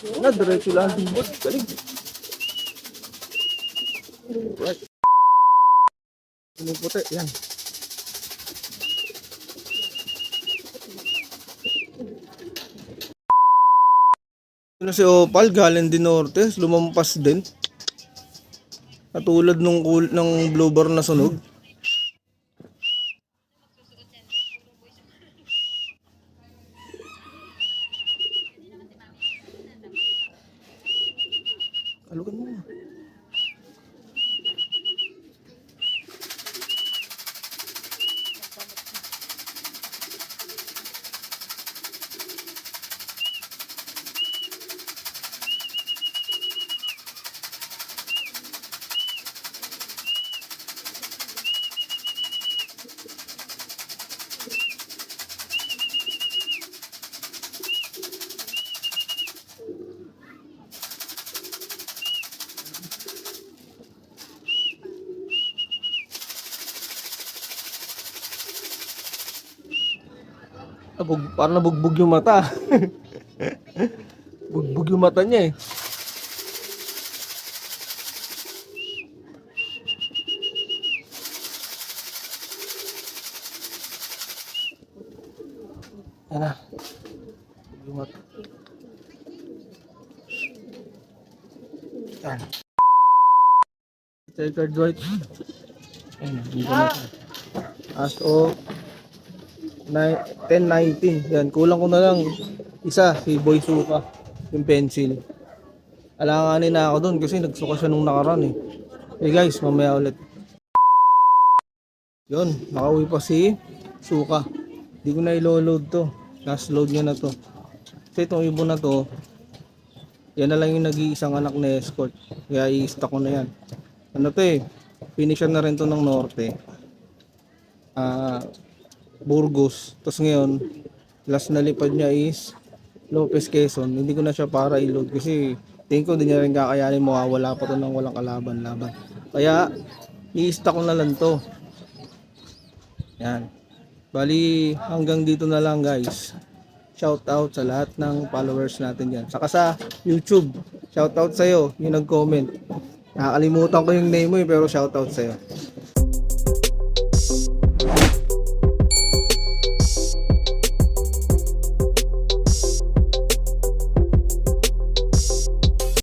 Na, diretso lang tibod. Galing. Right. Yung puti, yan. Ano si Opal, galing din Norte, lumampas din. Katulad ng blower na sunog. Alukan mo. Parang nabugbog yung mata. Bugbog yung mata niya eh. Yan na. Yung mata. Yan. Checkered white. Ayan, dito na ito. As of 10-19. Yan, kulang ko na lang isa, si Boy Suka, yung pencil. Alanganin na ako doon kasi nagsuka siya nung nakaraan eh. Hey guys, mamaya ulit. Yun, nakauwi pa si Suka. Hindi ko na ilo-load to. Last load niya na to. Kasi itong ibon na to, yan na lang yung nag-iisang anak na escort. Kaya i-stock ko na yan. Ano to eh, finisher na rin to ng Norte. Burgos. Tapos ngayon, last na lipad niya is Lopez Quezon. Hindi ko na siya para i-load kasi tingin ko hindi niya rin kakayanin, mawawala pa to ng walang kalaban-laban. Kaya i-stock ko na lang to. Yan. Bali hanggang dito na lang guys. Shout out sa lahat ng followers natin dyan. Saka sa YouTube, shout out sa'yo yung nag-comment. Nakakalimutan ko yung name mo pero shout out sa'yo.